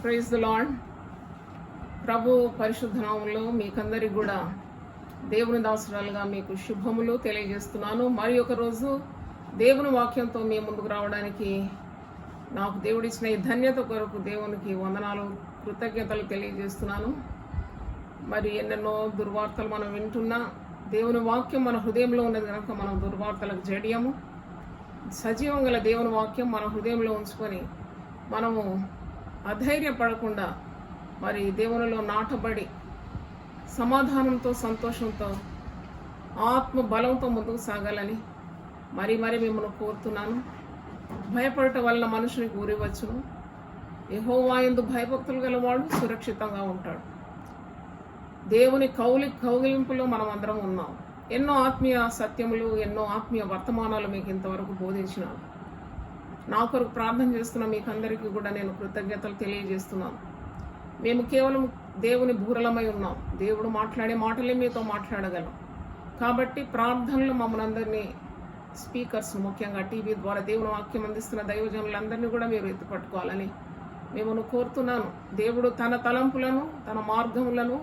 Praise the lord. ప్రభు పరిశుద్ధ నామములో మీకందరికి కూడా దేవుని దాసురాలుగా మీకు శుభములు తెలియజేస్తున్నాను. మరి ఒక రోజు దేవుని వాక్యంతో మీ ముందుకు రావడానికి నాకు దేవుడిచ్చిన ఈ ధన్యత కొరకు దేవునికి వందనాలు, కృతజ్ఞతలు తెలియజేస్తున్నాను. మరి ఎన్నెన్నో దుర్వార్తలు మనం వింటున్నా దేవుని వాక్యం మన హృదయంలో ఉన్నది కనుక మనం దుర్వార్తలకు జడియము. సజీవం గల దేవుని వాక్యం మన హృదయంలో ఉంచుకొని మనము అధైర్యపడకుండా మరి దేవునిలో నాటబడి సమాధానంతో, సంతోషంతో, ఆత్మ బలంతో ముందుకు సాగాలని మరి మిమ్మల్ని కోరుతున్నాను. భయపడటం వలన మనుషునికి ఊరివచ్చును. యెహోవా యందు భయభక్తులు గలవాడు సురక్షితంగా ఉంటాడు. దేవుని కౌగిలింపులో మనం అందరం ఉన్నాం. ఎన్నో ఆత్మీయ సత్యములు, ఎన్నో ఆత్మీయ వర్తమానాలు మీకు ఇంతవరకు బోధించినాను. నా కొరకు ప్రార్థన చేస్తున్న మీకు అందరికీ కూడా నేను కృతజ్ఞతలు తెలియజేస్తున్నాను. మేము కేవలం దేవుని బూరలమై ఉన్నాం. దేవుడు మాట్లాడే మాటలే మీతో మాట్లాడగలం. కాబట్టి ప్రార్థనలు మమ్మల్ని అందరినీ, స్పీకర్స్ ముఖ్యంగా టీవీ ద్వారా దేవుని వాక్యం అందిస్తున్న దైవజనులందరినీ కూడా మీరు ఎత్తుపట్టుకోవాలని మిమ్మల్ని కోరుతున్నాను. దేవుడు తన తలంపులను, తన మార్గములను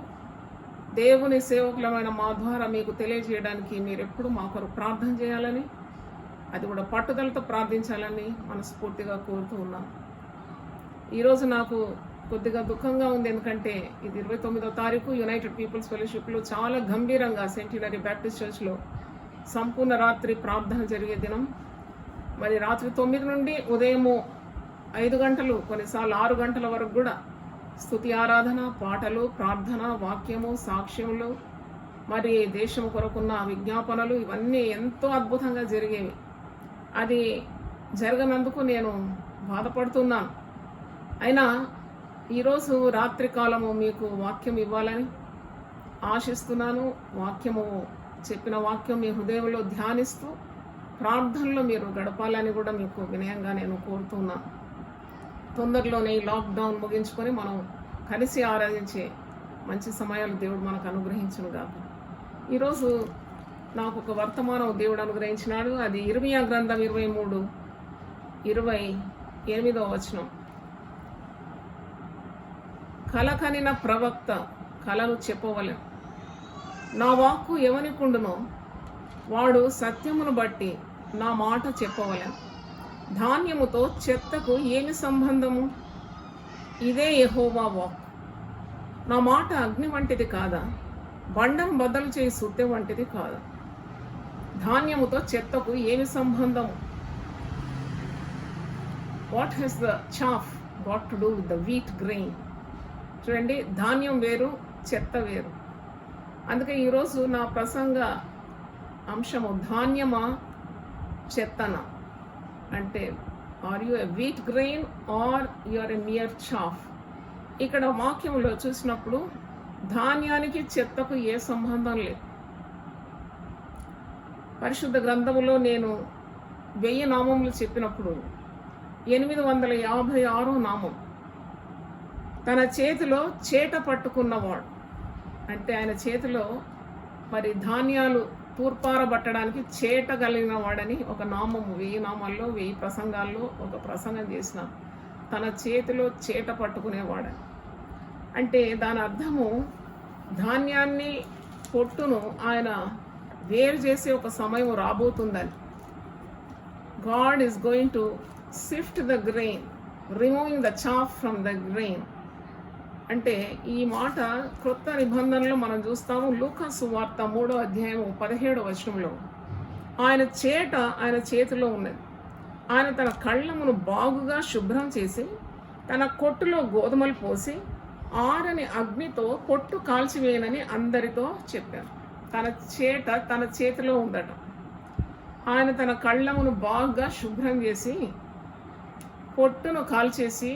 దేవుని సేవకులమైన మా ద్వారా మీకు తెలియజేయడానికి మీరు ఎప్పుడు మా కొరకు ప్రార్థన చేయాలని, అది కూడా పట్టుదలతో ప్రార్థించాలని మనస్ఫూర్తిగా కోరుతూ ఉన్నాను. ఈరోజు నాకు కొద్దిగా దుఃఖంగా ఉంది. ఎందుకంటే ఇది 29వ తారీఖు యునైటెడ్ పీపుల్స్ ఫెలోషిప్లో చాలా గంభీరంగా సెంటినరీ బ్యాప్టిస్ట్ చర్చ్లో సంపూర్ణ రాత్రి ప్రార్థన జరిగే దినం. మరి రాత్రి 9 నుండి ఉదయము 5 గంటలు, కొన్నిసార్లు 6 గంటల వరకు కూడా స్తుతి, ఆరాధన, పాటలు, ప్రార్థన, వాక్యము, సాక్ష్యములు, మరి దేశం కొరకున్న విజ్ఞాపనలు, ఇవన్నీ ఎంతో అద్భుతంగా జరిగేవి. అది జరగనందుకు నేను బాధపడుతున్నాను. అయినా ఈరోజు రాత్రి కాలము మీకు వాక్యం ఇవ్వాలని ఆశిస్తున్నాను. వాక్యము, చెప్పిన వాక్యం మీ హృదయంలో ధ్యానిస్తూ ప్రార్థనలో మీరు గడపాలని కూడా మీకు వినయంగా నేను కోరుతున్నాను. తొందరలోనే ఈ లాక్డౌన్ ముగించుకొని మనం కలిసి ఆరాధించే మంచి సమయాలు దేవుడు మనకు అనుగ్రహించును గాక. ఈరోజు నాకు ఒక వర్తమానం దేవుడు అనుగ్రహించినాడు. అది ఇర్మియా గ్రంథం 23:28 వచనం. కల కనిన ప్రవక్త కలను చెప్పవలెను. నా వాక్కు ఎవనికుండునో వాడు సత్యమును బట్టి నా మాట చెప్పవలెను. ధాన్యముతో చెత్తకు ఏమి సంబంధము? ఇదే యెహోవా వాక్. నా మాట అగ్ని వంటిది కాదా? బండను బద్దలు చేయి సుత్తె వంటిది కాదా? ధాన్యముతో చెత్తకు ఏమి సంబంధము? What has the chaff got to do with the wheat grain? చూడండి, ధాన్యం వేరు, చెత్త వేరు. అందుకే ఈరోజు నా ప్రసంగ అంశము ధాన్యమా చెత్తనా అంటే, are you a wheat grain or are you a mere chaff? ఇక్కడ వాక్యంలో చూసినప్పుడు ధాన్యానికి చెత్తకు ఏ సంబంధం లేదు. పరిశుద్ధ గ్రంథములో నేను 1000 నామములు చెప్పినప్పుడు 856 నామం తన చేతిలో చేట పట్టుకున్నవాడు. అంటే ఆయన చేతిలో మరి ధాన్యాలు తూర్పారబట్టడానికి చేట కలిగిన వాడని ఒక నామము. 1000 నామాల్లో 1000 ప్రసంగాల్లో ఒక ప్రసంగం చేసిన తన చేతిలో చేట పట్టుకునేవాడని. అంటే దాని అర్థము ధాన్యాన్ని, పొట్టును ఆయన వేరు చేసే ఒక సమయం రాబోతుందని. God is going to sift the grain, removing the chaff from the grain. అంటే ఈ మాట క్రొత్త నిబంధనలో మనం చూస్తాము. లూకా సువార్త 3వ అధ్యాయం 17వ వచనంలో ఆయన చేట ఆయన చేతిలో ఉన్నది. ఆయన తన కళ్ళమును బాగుగా శుభ్రం చేసి తన కొట్టులో గోధుమలు పోసి ఆరని అగ్నితో పొట్టు కాల్చివేయనని అందరితో చెప్పారు. తన చేట తన చేతిలో ఉందట. ఆయన తన కళ్ళమును బాగా శుభ్రం చేసి పొట్టును కాల్చేసి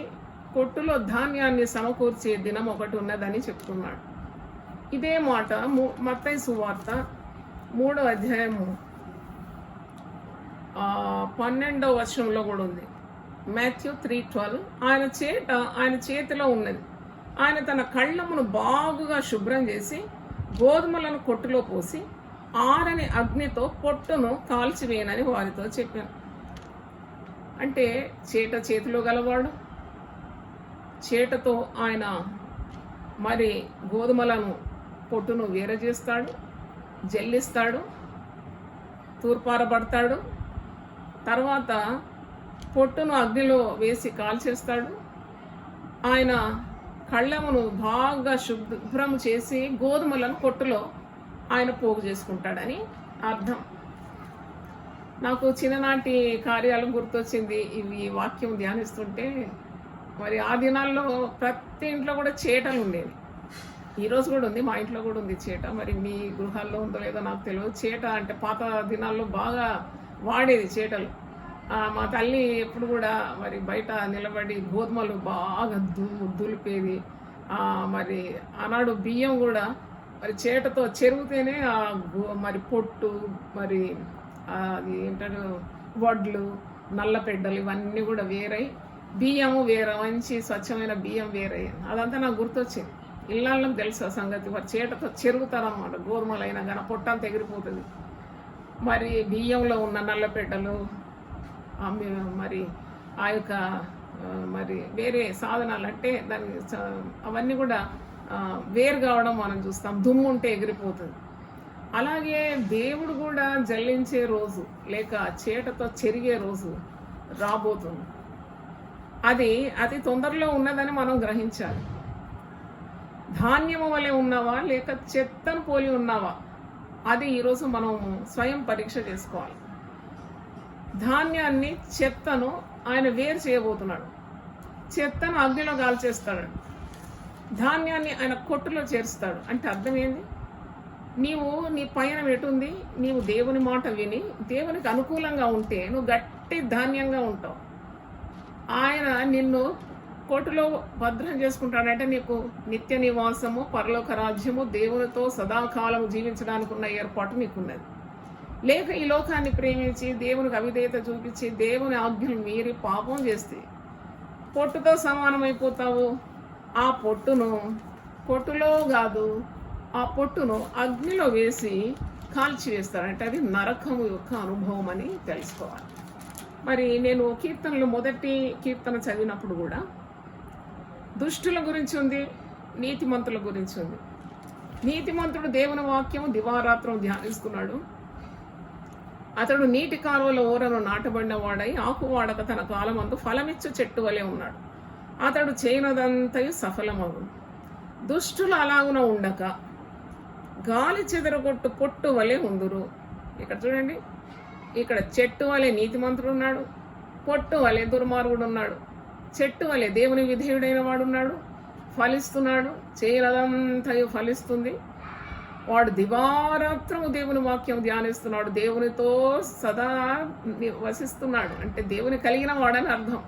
కొట్టులో ధాన్యాన్ని సమకూర్చే దినం ఒకటి ఉన్నదని చెప్తున్నాడు. ఇదే మాట మత్తయి సువార్త 3వ అధ్యాయము 12వ వచనంలో కూడా ఉంది. మాథ్యూ 3:12 ఆయన చేతిలో ఉన్నది. ఆయన తన కళ్ళమును బాగుగా శుభ్రం చేసి గోధుమలను కొట్టులో పోసి ఆరని అగ్నితో పొట్టును కాల్చివేయనని వారితో చెప్పాను. అంటే చేతిలో గలవాడు, చేటతో ఆయన మరి గోధుమలను పొట్టును వేరే చేస్తాడు, జల్లిస్తాడు, తూర్పారబడతాడు. తర్వాత పొట్టును అగ్నిలో వేసి కాల్చేస్తాడు. ఆయన కళ్ళమును బాగా శుభ్రం చేసి గోధుమలను పొట్టులో ఆయన పోగు చేసుకుంటాడని అర్థం. నాకు చిన్ననాటి కార్యాలు గుర్తొచ్చింది ఇవి వాక్యం ధ్యానిస్తుంటే. మరి ఆ దినాల్లో ప్రతి ఇంట్లో కూడా చేటలు ఉండేవి. ఈరోజు కూడా ఉంది, మా ఇంట్లో కూడా ఉంది చేట. మరి మీ గృహాల్లో ఉందో లేదో నాకు తెలియదు. చేట అంటే పాత దినాల్లో బాగా వాడేది చేటలు. మా తల్లి ఎప్పుడు కూడా మరి బయట నిలబడి గోధుమలు బాగా దులిపేది. మరి ఆనాడు బియ్యం కూడా మరి చేటతో చెరుగుతేనే మరి పొట్టు, మరి అది ఏంటారు వడ్లు, నల్లపెడ్డలు ఇవన్నీ కూడా వేరై బియ్యము వేరే, మంచి స్వచ్ఛమైన బియ్యం వేరై అదంతా నాకు గుర్తొచ్చింది. ఇళ్ళకి తెలుసు ఆ సంగతి. మరి చేటతో చెరుగుతారన్నమాట. గోధుమలైనా కానీ పొట్టంతా ఎగిరిపోతుంది. మరి బియ్యంలో ఉన్న నల్లపెడ్డలు, మరి ఆ యొక్క మరి వేరే సాధనాలు అంటే దాన్ని అవన్నీ కూడా వేరు కావడం మనం చూస్తాం. దుమ్ము ఉంటే ఎగిరిపోతుంది. అలాగే దేవుడు కూడా జల్లించే రోజు లేక చేటతో చెరిగే రోజు రాబోతుంది. అది అతి తొందరలో ఉన్నదని మనం గ్రహించాలి. ధాన్యము వలె ఉన్నావా లేక చెత్తను పోలి ఉన్నావా, అది ఈరోజు మనం స్వయం పరీక్ష చేసుకోవాలి. ధాన్యాన్ని, చెత్తను ఆయన వేరు చేయబోతున్నాడు. చెత్తను అగ్నిలో కాల్చేస్తాడు, ధాన్యాన్ని ఆయన కొట్టులో చేరుస్తాడు. అంటే అర్థం ఏంది? నీవు నీ పయనం ఎటుంది? నీవు దేవుని మాట విని దేవునికి అనుకూలంగా ఉంటే నువ్వు గట్టి ధాన్యంగా ఉంటావు. ఆయన నిన్ను కోటులో భద్రం చేసుకుంటాడంటే నీకు నిత్య నివాసము, పరలోక రాజ్యము, దేవునితో సదాకాలము జీవించడానికి ఉన్న ఏర్పాటు నీకున్నది. లేక ఈ లోకాన్ని ప్రేమించి దేవునికి అవిధేయత చూపించి దేవుని ఆజ్ఞలు మీరి పాపం చేస్తే పొట్టుతో సమానమైపోతావు. ఆ పొట్టును పొట్టులో కాదు, ఆ పొట్టును అగ్నిలో వేసి కాల్చివేస్తాడంటే అది నరకము యొక్క అనుభవం అని తెలుసుకోవాలి. మరి నేను కీర్తనలు మొదటి కీర్తన చదివినప్పుడు కూడా దుష్టుల గురించి ఉంది, నీతిమంతుల గురించి ఉంది. నీతిమంతుడు దేవుని వాక్యము దివారాత్రం ధ్యానిస్తున్నాడు. అతడు నీటి కాలువల ఓరను నాటబడిన వాడై ఆకువాడక తన కాలమందు ఫలమిచ్చు చెట్టు వలె ఉన్నాడు. అతడు చేయనదంతయు సఫలమగు. దుష్టులు అలాగున ఉండక గాలి చెదరగొట్టు పొట్టు వలె ఉందురు. ఇక్కడ చూడండి, ఇక్కడ చెట్టు వలె నీతిమంతుడు ఉన్నాడు, పొట్టు వలె దుర్మార్గుడు ఉన్నాడు. చెట్టు వలె దేవుని విధేయుడైన వాడు ఉన్నాడు, ఫలిస్తున్నాడు, చేయనదంతయు ఫలిస్తుంది. వాడు దివారాత్రము దేవుని వాక్యం ధ్యానిస్తున్నాడు, దేవునితో సదా వసిస్తున్నాడు. అంటే దేవుని కలిగిన వాడని అర్థం.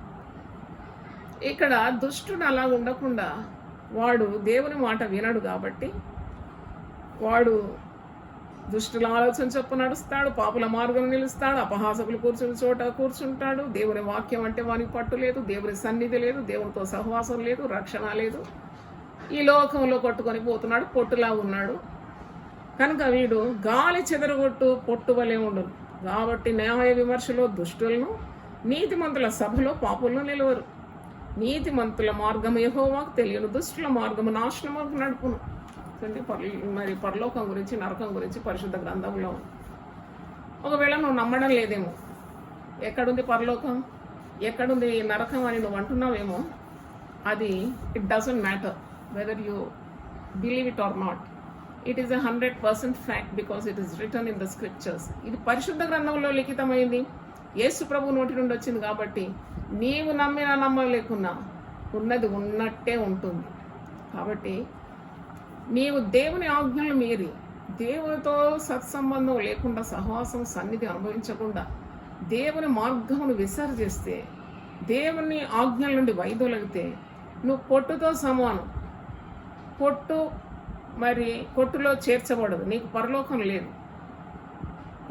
ఇక్కడ దుష్టుడు అలా ఉండకుండా వాడు దేవుని మాట వినడు కాబట్టి వాడు దుష్టుల ఆలోచన చొప్పున నడుస్తాడు, పాపుల మార్గం నిలుస్తాడు, అపహాసకులు కూర్చుని చోట కూర్చుంటాడు. దేవుని వాక్యం అంటే వానికి పట్టు లేదు, దేవుని సన్నిధి లేదు, దేవునితో సహవాసం లేదు, రక్షణ లేదు. ఈ లోకంలో కొట్టుకొని పోతున్నాడు, పొట్టులా ఉన్నాడు. కనుక వీడు గాలి చెదరగొట్టు పొట్టు వలె ఉండదు. కాబట్టి న్యాయ విమర్శలో దుష్టులను, నీతిమంతుల సభలో పాపులను నిలవరు. నీతిమంతుల మార్గము యెహోవాకు తెలియను, దుష్టుల మార్గము నాశనముకు నడుపును. మరి పరలోకం గురించి, నరకం గురించి పరిశుద్ధ గ్రంథంలో ఉంది. ఒకవేళ నువ్వు నమ్మడం లేదేమో, ఎక్కడుంది పరలోకం, ఎక్కడుంది నరకం అని నువ్వు అంటున్నావేమో, అది it doesn't matter whether you believe it or not. It is 100% fact because it is return in the scriptures. ఇది పరిశుద్ధ గ్రంథంలో లిఖితమైంది, యేసు ప్రభు నోటి నుండి వచ్చింది. కాబట్టి నీవు నమ్మినా నమ్మలేకున్నా ఉన్నది ఉన్నట్టే ఉంటుంది. కాబట్టి నీవు దేవుని ఆజ్ఞలు మీరి దేవునితో సత్సంబంధం లేకుండా, సహవాసం సన్నిధి అనుభవించకుండా దేవుని మార్గమును విసర్జిస్తే, దేవుని ఆజ్ఞల నుండి వైదొలిగితే నువ్వు పొట్టుతో సమానం. పొట్టు మరి పొట్టులో చేర్చబడదు, నీకు పరలోకం లేదు.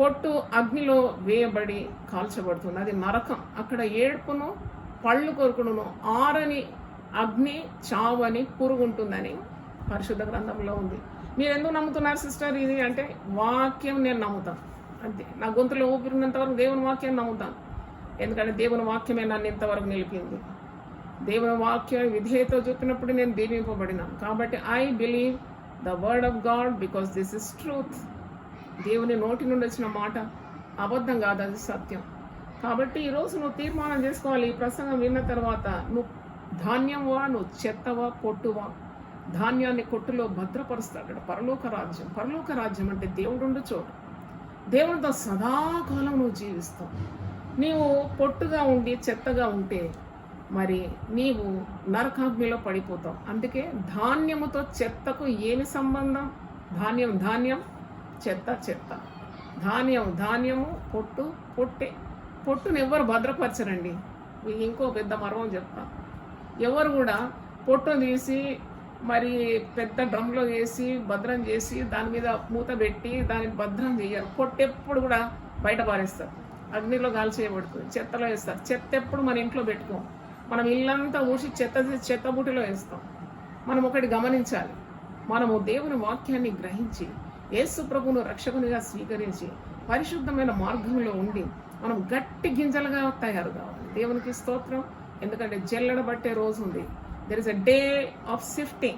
పొట్టు అగ్నిలో వేయబడి కాల్చబడుతుంది, అది నరకం. అక్కడ ఏడుపును, పళ్ళు కొరుకుడును, ఆరని అగ్ని, చావని పురుగుంటుందని పరిశుద్ధ గ్రంథంలో ఉంది. మీరు ఎందుకు నమ్ముతున్నారు సిస్టర్ ఇది అంటే, వాక్యం నేను నమ్ముతాను అంతే. నా గొంతులో ఊపిరినంత వరకు దేవుని వాక్యం నమ్ముతాను. ఎందుకంటే దేవుని వాక్యమే నన్ను ఇంతవరకు నిలిపింది. దేవుని వాక్య విధేయతో చెప్పినప్పుడు నేను దీవింపబడినాను. కాబట్టి I believe the word of God because this is truth. దేవుని నోటి నుండి వచ్చిన మాట అబద్ధం కాదు, అది సత్యం. కాబట్టి ఈరోజు నువ్వు తీర్మానం చేసుకోవాలి. ఈ ప్రసంగం విన్న తర్వాత నువ్వు ధాన్యంవా, నువ్వు చెత్తవా, పొట్టువా. ధాన్యాన్ని కొట్టులో భద్రపరుస్తాడు. పరలోక రాజ్యం అంటే దేవుడుండు చోటు. దేవునితో సదాకాలం నువ్వు జీవిస్తావు. నీవు పొట్టుగా ఉండి చెత్తగా ఉంటే మరి నీవు నరకాగ్నిలో పడిపోతావు. అందుకే ధాన్యముతో చెత్తకు ఏమి సంబంధం? ధాన్యం, చెత్త. ధాన్యము, పొట్టును ఎవరు భద్రపరచరండి. మీకు ఇంకో పెద్ద మర్మం చెప్తా. ఎవరు కూడా పొట్టును తీసి మరి పెద్ద డ్రమ్లో వేసి భద్రం చేసి దాని మీద మూత పెట్టి దాన్ని భద్రం చేయరు. పొట్టెప్పుడు కూడా బయట పారేస్తారు, అగ్నిలో గాలి చేయబడుతుంది, చెత్తలో వేస్తారు. చెత్త ఎప్పుడు మన ఇంట్లో పెట్టుకోం. మనం ఇల్లంతా ఊసి చెత్త బుట్టిలో వేస్తాం. మనం ఒకటి గమనించాలి. మనము దేవుని వాక్యాన్ని గ్రహించి యేసు ప్రభువును రక్షకునిగా స్వీకరించి పరిశుద్ధమైన మార్గంలో ఉండి మనం గట్టి గింజలుగా తయారు కావాలి. దేవునికి స్తోత్రం. ఎందుకంటే జల్లెడబట్టే రోజు ఉంది. There is a day of sifting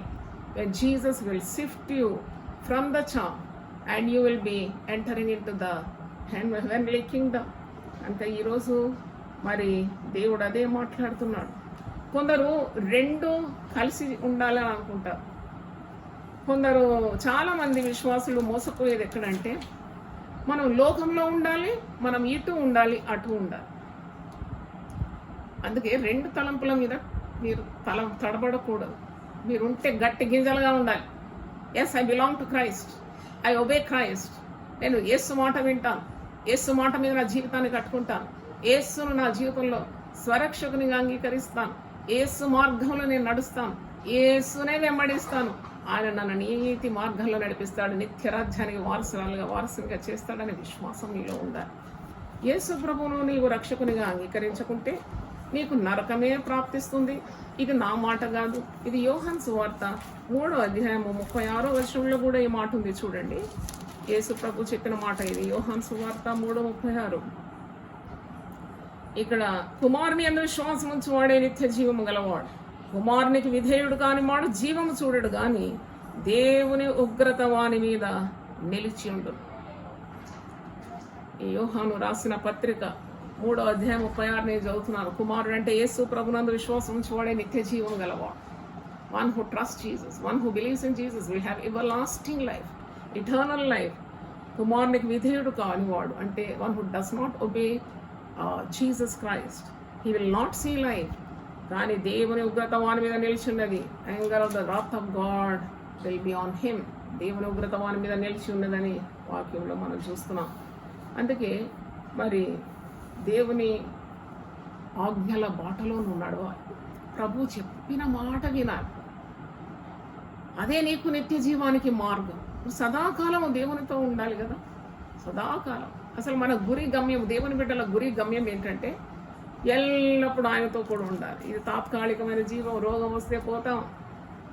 when Jesus will sift you from the chaff and you will be entering into the heavenly kingdom. అంటే ఈరోజు మరి దేవుడు అదే మాట్లాడుతున్నాడు. కొందరు రెండు కలిసి ఉండాలని అనుకుంటారు. కొందరు చాలామంది విశ్వాసులు మోసపోయేది ఎక్కడంటే మనం లోకంలో ఉండాలి, మనం ఇటు ఉండాలి, అటు ఉండాలి. అందుకే రెండు తలంపుల మీద మీరు తడబడకూడదు. మీరు ఉంటే గట్టి గింజలుగా ఉండాలి. Yes, I belong to Christ, I obey Christ. నేను యేసు మాట వింటాను, యేసు మాట మీద నా జీవితాన్ని కట్టుకుంటాను, యేసును నా జీవితంలో స్వరక్షకునిగా అంగీకరిస్తాను, యేసు మార్గంలో నేను నడుస్తాను, యేసునే వెంబడిస్తాను. ఆయన నన్ను నీతి మార్గంలో నడిపిస్తాడు, నిత్య రాజ్యానికి వారసునిగా చేస్తాడనే విశ్వాసం నీలో ఉండాలి. యేసు ప్రభువును నీవు రక్షకునిగా అంగీకరించుకుంటే నీకు నరకమే ప్రాప్తిస్తుంది. ఇది నా మాట కాదు, ఇది యోహాను సువార్త 3వ అధ్యాయము 36వ వచనంలో కూడా ఈ మాట ఉంది. చూడండి, యేసు ప్రభు చెప్పిన మాట ఇది. యోహాను సువార్త 3:36. ఇక్కడ కుమారుని యందు విశ్వాసం ఉంచువాడే నిత్య జీవము గలవాడు, కుమారునికి విధేయుడు కాని వాడు జీవము చూడడు గాని దేవుని ఉగ్రత వాని మీద నిలిచి ఉండు. ఈ యోహాను రాసిన పత్రిక 3వ అధ్యాయం 36 నేను చదువుతున్నాను. కుమారుడు అంటే యేసు ప్రభునందు విశ్వాసం ఉంచువాడే నిత్య జీవము గలవాడు. One who trust Jesus, one who believes in Jesus will have everlasting life, eternal life. కుమారునికి విధేయుడు కాని వాడు అంటే one who does not obey Jesus Christ, he will not see life. కానీ దేవుని ఉగ్రత వాని మీద నిలిచి ఉన్నది. Anger of the wrath of God will be on him. దేవుని ఉగ్రత వాని మీద నిలిచి ఉన్నదని వాక్యంలో మనం చూస్తున్నాం. అందుకే మరి దేవుని ఆజ్ఞల బాటలో నువ్వు నడవాలి. ప్రభు చెప్పిన మాట వినాలి. అదే నీకు నిత్య జీవానికి మార్గం. సదాకాలం దేవునితో ఉండాలి కదా, సదాకాలం. అసలు మన గురి గమ్యం, దేవుని బిడ్డల గురి గమ్యం ఏంటంటే ఎల్లప్పుడూ ఆయనతో కూడా ఉండాలి. ఇది తాత్కాలికమైన జీవం. రోగం వస్తే పోతాం,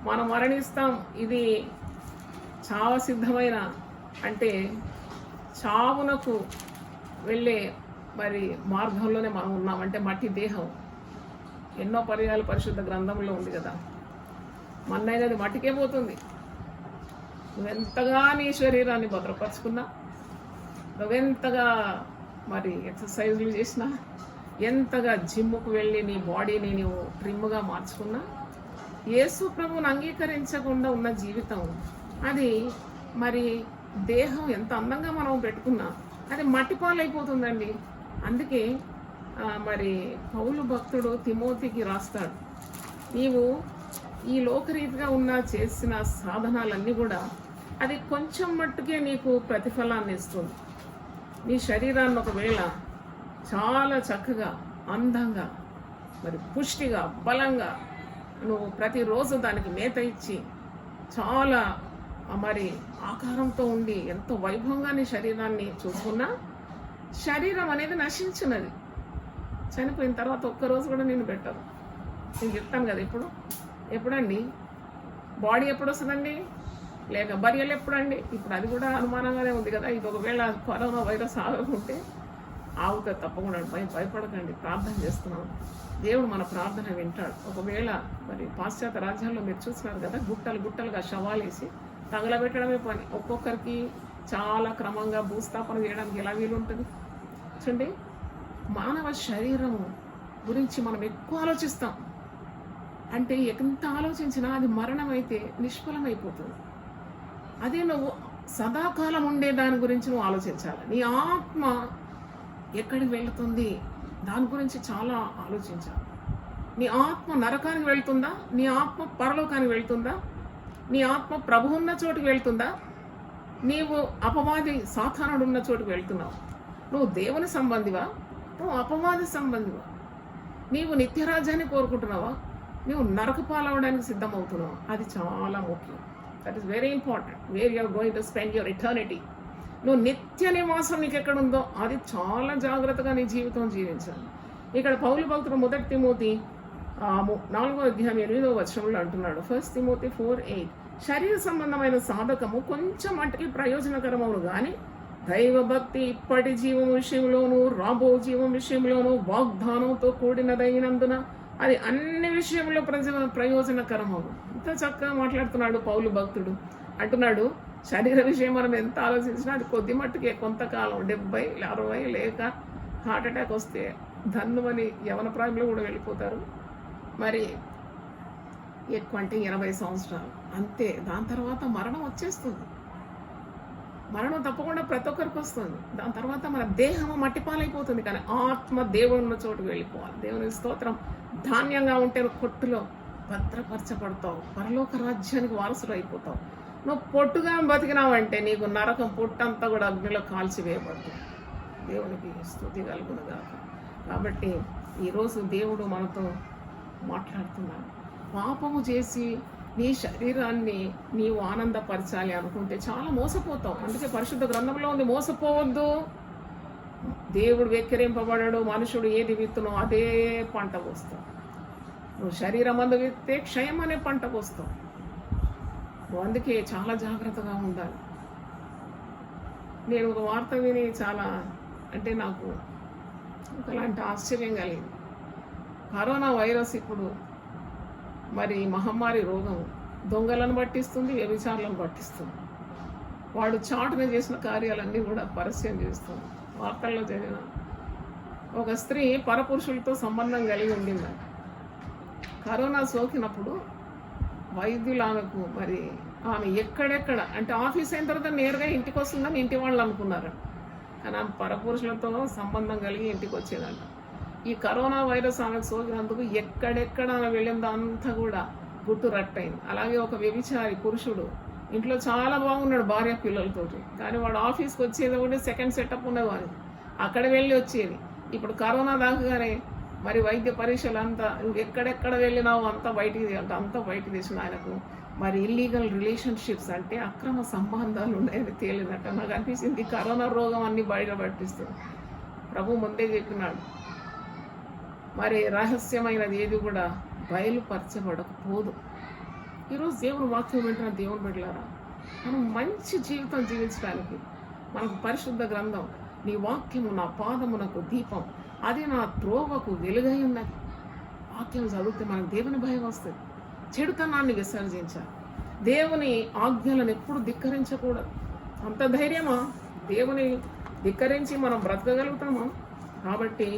మనం మరణిస్తాం. ఇది చావ సిద్ధమైన అంటే చావునకు వెళ్ళే మరి మార్గంలోనే మనం ఉన్నామంటే మట్టి దేహం. ఎన్నో పర్యాలు పరిశుద్ధ గ్రంథంలో ఉంది కదా, మన్నైనది మట్టికే పోతుంది. నువ్వెంతగా నీ శరీరాన్ని భద్రపరుచుకున్నా, నువ్వెంతగా మరి ఎక్సర్సైజులు చేసినా, ఎంతగా జిమ్ముకు వెళ్ళి నీ బాడీని నువ్వు ట్రిమ్గా మార్చుకున్నా, యేసు ప్రభువుని అంగీకరించకుండా ఉన్న జీవితం అది మరి దేహం ఎంత అందంగా మనం పెట్టుకున్నా అది మట్టిపాలైపోతుందండి. అందుకే మరి పౌలు భక్తుడు తిమోతికి రాస్తాడు, నీవు ఈ లోకరీతిగా ఉన్న చేసిన సాధనాలన్నీ కూడా అది కొంచెం మట్టుకే నీకు ప్రతిఫలాన్ని ఇస్తుంది. నీ శరీరాన్ని ఒకవేళ చాలా చక్కగా అందంగా మరి పుష్టిగా బలంగా నువ్వు ప్రతిరోజు దానికి మేత ఇచ్చి చాలా మరి ఆకారంతో ఉండి ఎంతో వైభవంగా నీ శరీరాన్ని చూసుకున్నా, శరీరం అనేది నశించినది. చనిపోయిన తర్వాత ఒక్కరోజు కూడా నేను పెట్టరు. నేను చెప్తాను కదా, ఎప్పుడండి బాడీ ఎప్పుడు వస్తుందండి, లేక బరియలు ఎప్పుడండి? ఇప్పుడు అది కూడా అనుమానంగానే ఉంది కదా. ఇది ఒకవేళ కరోనా వైరస్ ఆగకుంటే ఆగుతుంది తప్పకుండా. భయపడకండి, ప్రార్థన చేస్తున్నాను. దేవుడు మన ప్రార్థన వింటాడు. ఒకవేళ మరి పాశ్చాత్య రాజ్యాల్లో మీరు చూస్తున్నారు కదా, గుట్టలు గుట్టలుగా శవాలేసి తగలబెట్టడమే పని. ఒక్కొక్కరికి చాలా క్రమంగా భూస్థాపన చేయడానికి ఎలా వీలుంటుంది చూడండి. మానవ శరీరం గురించి మనం ఎక్కువ ఆలోచిస్తాం. అంటే ఎంత ఆలోచించినా అది మరణం అయితే నిష్ఫలమైపోతుంది. అదే నువ్వు సదాకాలం ఉండే దాని గురించి నువ్వు ఆలోచించాలి. నీ ఆత్మ ఎక్కడికి వెళుతుంది దాని గురించి చాలా ఆలోచించాలి. నీ ఆత్మ నరకానికి వెళ్తుందా, నీ ఆత్మ పరలోకానికి వెళ్తుందా, నీ ఆత్మ ప్రభు ఉన్న చోటుకి వెళ్తుందా, నీవు అపవాది సాతానుడు ఉన్న చోటుకి వెళ్తున్నావు. నువ్వు దేవుని సంబంధివా, నువ్వు అపవాది సంబంధివా? నీవు నిత్యరాజ్యాన్ని కోరుకుంటున్నావా, నువ్వు నరక పాలవడానికి సిద్ధమవుతున్నావు? అది చాలా ముఖ్యం. That is very important. Where you're going to spend your eternity. నువ్వు నిత్య నివాసం నీకు ఎక్కడుందో అది చాలా జాగ్రత్తగా నీ జీవితం జీవించాలి. ఇక్కడ పౌలు భక్తుడు 1 తిమోతి 4:8 అంటున్నాడు. 1 తిమోతి 4:8 శరీర సంబంధమైన సాధకము కొంచెం మట్టుకి ప్రయోజనకరమవును కానీ దైవభక్తి ఇప్పటి జీవం విషయంలోనూ రాబో జీవం విషయంలోనూ వాగ్దానంతో కూడినదైనందున అది అన్ని విషయంలో ప్రయోజనకరమవును. ఇంత చక్కగా మాట్లాడుతున్నాడు పౌలు భక్తుడు. అంటున్నాడు, శరీర విషయం మనం ఎంత ఆలోచించినా అది కొద్ది మట్టుకే, కొంతకాలం 70, 60 లేక హార్ట్ అటాక్ వస్తే ధన్నుమని యవన ప్రాయంలో కూడా వెళ్ళిపోతారు. మరి ఎక్కువ అంటే 80 సంవత్సరాలు అంతే. దాని తర్వాత మరణం వచ్చేస్తుంది. మరణం తప్పకుండా ప్రతి ఒక్కరికి వస్తుంది. దాని తర్వాత మన దేహము మట్టిపాలైపోతుంది. కానీ ఆత్మ దేవుని ఉన్న చోటుకు వెళ్ళిపోవాలి. దేవుని స్తోత్రం. ధాన్యంగా ఉంటే కొట్టులో భద్రపరచబడతావు, పరలోక రాజ్యానికి వారసుడు అయిపోతావు. నువ్వు పొట్టుగా బతికినావంటే నీకు నరకం పొట్టంతా కూడా అగ్నిలో కాల్చివేయబడుతుంది. దేవునికి స్తుతి కలుగునుగాక. కాబట్టి ఈరోజు దేవుడు మనతో మాట్లాడుతున్నాడు. పాపము చేసి నీ శరీరాన్ని నీవు ఆనందపరచాలి అనుకుంటే చాలా మోసపోతావు. అందుకే పరిశుద్ధ గ్రంథంలో ఉంది, మోసపోవద్దు. దేవుడు వెక్కిరింపబడడు, మనుషుడు ఏది విత్తునో అదే పంట పోస్తావు. నువ్వు శరీరం అందు విత్తే క్షయం అనే పంట పోస్తావు. నువ్వు అందుకే చాలా జాగ్రత్తగా ఉండాలి. నేను ఒక వార్త విని చాలా అంటే నాకు ఒకలాంటి ఆశ్చర్యం కలిగింది. కరోనా వైరస్ ఇప్పుడు మరి మహమ్మారి రోగం దొంగలను పట్టిస్తుంది, వ్యభిచారులను పట్టిస్తుంది. వాడు చాటున చేసిన కార్యాలన్నీ కూడా పరస్యం చేస్తుంది. వార్తల్లో జరిగిన ఒక స్త్రీ పరపురుషులతో సంబంధం కలిగి ఉండింది. కరోనా సోకినప్పుడు వైద్యులు ఆమెకు మరి ఆమె ఎక్కడెక్కడ అంటే ఆఫీస్ అయిన తర్వాత నేరుగా ఇంటికి వస్తుందని ఇంటి వాళ్ళు అనుకున్నారు. కానీ ఆమె పరపురుషులతో సంబంధం కలిగి ఇంటికి వచ్చేదంట. ఈ కరోనా వైరస్ ఆమెకు సోకినందుకు ఎక్కడెక్కడ ఆమె వెళ్ళిందో అంతా కూడా గుట్టు రట్టయింది. అలాగే ఒక వ్యభిచారి పురుషుడు ఇంట్లో చాలా బాగున్నాడు భార్య పిల్లలతోటి, కానీ వాడు ఆఫీస్కి వచ్చేది ఒకటి సెకండ్ సెటప్ ఉన్నవాడు, అక్కడ వెళ్ళి వచ్చేది. ఇప్పుడు కరోనా దాకానే మరి వైద్య పరీక్షలు అంతా ఎక్కడెక్కడ వెళ్ళినావు అంతా బయటికి తీసిన ఆయనకు మరి ఇల్లీగల్ రిలేషన్షిప్స్ అంటే అక్రమ సంబంధాలు ఉన్నాయని తేలినట్ట. నాకు అనిపించింది కరోనా రోగం అన్ని బయట పట్టిస్తుంది. ప్రభు ముందే చెప్పినాడు, మరి రహస్యమైనది ఏది కూడా బయలుపరచబడకపోదు. ఈరోజు దేవుని వాక్యం వింటున్న దేవుని బిడ్డలారా, మనం మంచి జీవితం జీవించడానికి మనకు పరిశుద్ధ గ్రంథం, నీ వాక్యము నా పాదమునకు దీపం, అది నా త్రోవకు వెలుగై ఉన్నది. వాక్యం చదివితే మనకు దేవుని భయం వస్తుంది. చెడుతనాన్ని విసర్జించాలి. దేవుని ఆజ్ఞలను ఎప్పుడు ధిక్కరించకూడదు. అంత ధైర్యమా? దేవుని ధిక్కరించి మనం బ్రతకగలుగుతామా? కాబట్టి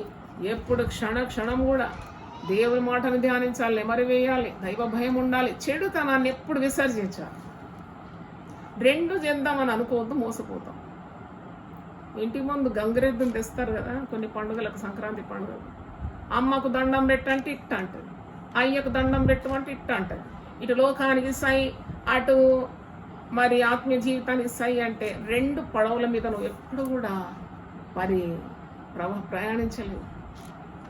ఎప్పుడు క్షణం కూడా దేవుని మాటను ధ్యానించాలి, నెమరు వేయాలి, దైవ భయం ఉండాలి, చెడుతనాన్ని ఎప్పుడు విసర్జించాలి. రెండు చేద్దామని అనుకోవద్దు, మోసపోతాం. ఇంటి ముందు గంగిరెద్దును తెస్తారు కదా కొన్ని పండుగలకు, సంక్రాంతి పండుగలు. అమ్మకు దండం పెట్టంటే ఇట్ట అంటది, అయ్యకు దండం పెట్టమంటే ఇట్ట అంటది. ఇటు లోకానికి సై, అటు మరి ఆత్మీయ జీవితానికి సై అంటే రెండు పడవల మీద నువ్వు ఎప్పుడు కూడా మరి ప్రయాణించలేవు.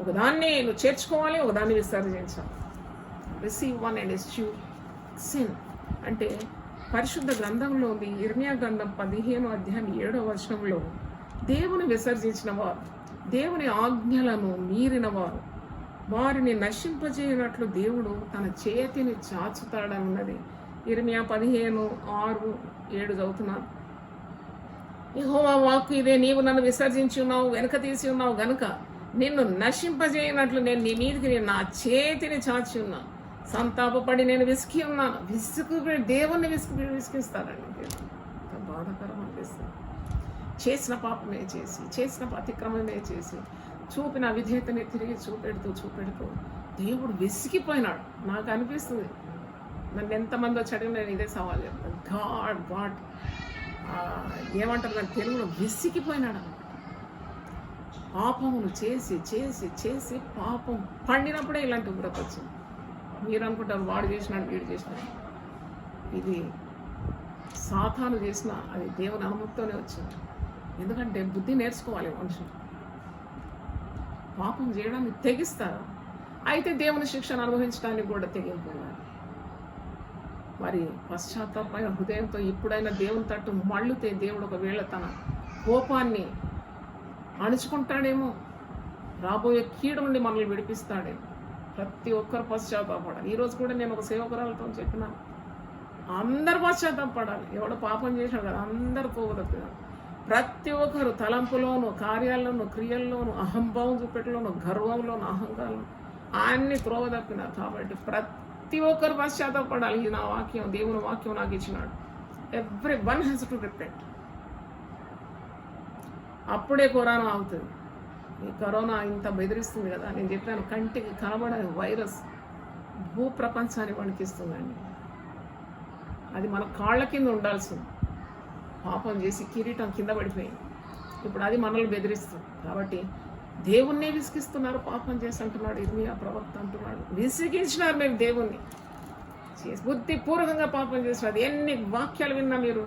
ఒకదాన్ని నువ్వు చేర్చుకోవాలి, ఒకదాన్ని విసర్జించాలి. రిసీవ్ వన్ అండ్ ఎస్చ్యూ సిన్ అంటే పరిశుద్ధ గ్రంథంలో ఉంది. ఇర్మియా గ్రంథం 15:7 దేవుని విసర్జించిన వారు, దేవుని ఆజ్ఞలను మీరిన వారు, వారిని నశింపజేయనట్లు దేవుడు తన చేతిని చాచుతాడన్నది. ఇర్మియా 15:6-7 చదువుతున్నాను. యెహోవా వాక్కు ఇదే, నీవు నన్ను విసర్జించి ఉన్నావు, వెనక తీసి ఉన్నావు గనుక నిన్ను నశింపజేయనట్లు నేను నీ మీదకి నేను నా చేతిని చాచి ఉన్నాను. సంతాపపడి నేను విసికి ఉన్నాను. దేవుణ్ణి విసికిస్తానండి. ఎంత బాధాకరం అనిపిస్తుంది. చేసిన పాపమే చేసి, చేసిన అతిక్రమమే చేసి, చూపిన విధేయతని తిరిగి చూపెడుతూ దేవుడు విసిగిపోయినాడు. నాకు అనిపిస్తుంది, నన్ను ఎంతమంది వచ్చి అడిగిన నేను ఇదే సవాల్ చెప్తాను. గాడ్ ఏమంటారు దాని తెలుగులో, విసిగిపోయినాడు. పాపములు చేసి చేసి చేసి పాపం పండినప్పుడే ఇలాంటి ఉగ్రత వచ్చింది. మీరు అనుకుంటారు వాడు చేసినాడు వీడు చేసినాడు. ఇది సాతాను చేసిన, అది దేవుని అనుమతితోనే వచ్చింది. ఎందుకంటే బుద్ధి నేర్చుకోవాలి మనుషులు. పాపం చేయడానికి తెగిస్తారు, అయితే దేవుని శిక్షను అనుభవించడానికి కూడా తెగింపున్నారు. మరి పశ్చాత్తాపమైన హృదయంతో ఇప్పుడైనా దేవుని తట్టు మళ్ళుతే దేవుడు ఒకవేళ తన కోపాన్ని అణుచుకుంటాడేమో, రాబోయే కీడు నుండి మనల్ని విడిపిస్తాడేమో. ప్రతి ఒక్కరు పశ్చాత్తాపడాలి. ఈరోజు కూడా నేను ఒక సేవకురాలతో చెప్పినాను, అందరు పశ్చాత్తాపడాలి. ఎవడో పాపం చేశాడు కదా, అందరు పోగొట్టుకున్నారు. ప్రతి ఒక్కరు తలంపులోను, కార్యాల్లోను, క్రియల్లోను, అహంభావం చూపెట్టలోను, గర్వంలోను, అహంకారంలో అన్ని త్రోవ తప్పినారు. కాబట్టి ప్రతి ఒక్కరు పశ్చాత్తాపడాలి. ఇది నా వాక్యం, దేవుని వాక్యం నాకు ఇచ్చినాడు. Every one has to repent. అప్పుడే కరోనా అవుతుంది. ఈ కరోనా ఇంత బెదిరిస్తుంది కదా, నేను చెప్పాను, కంటికి కనబడని వైరస్ భూప్రపంచాన్ని వణికిస్తుందండి. అది మన కాళ్ళ కింద ఉండాల్సింది. పాపం చేసి కిరీటం కింద పడిపోయింది. ఇప్పుడు అది మనల్ని బెదిరిస్తుంది. కాబట్టి దేవుణ్ణి విసిగిస్తున్నారు, పాపం చేసి అంటున్నాడు ఇర్మియా ప్రవక్త అంటున్నాడు. విసిగించినారు మీరు దేవుణ్ణి, బుద్ధిపూర్వకంగా పాపం చేసినారు. ఎన్ని వాక్యాలు విన్నా మీరు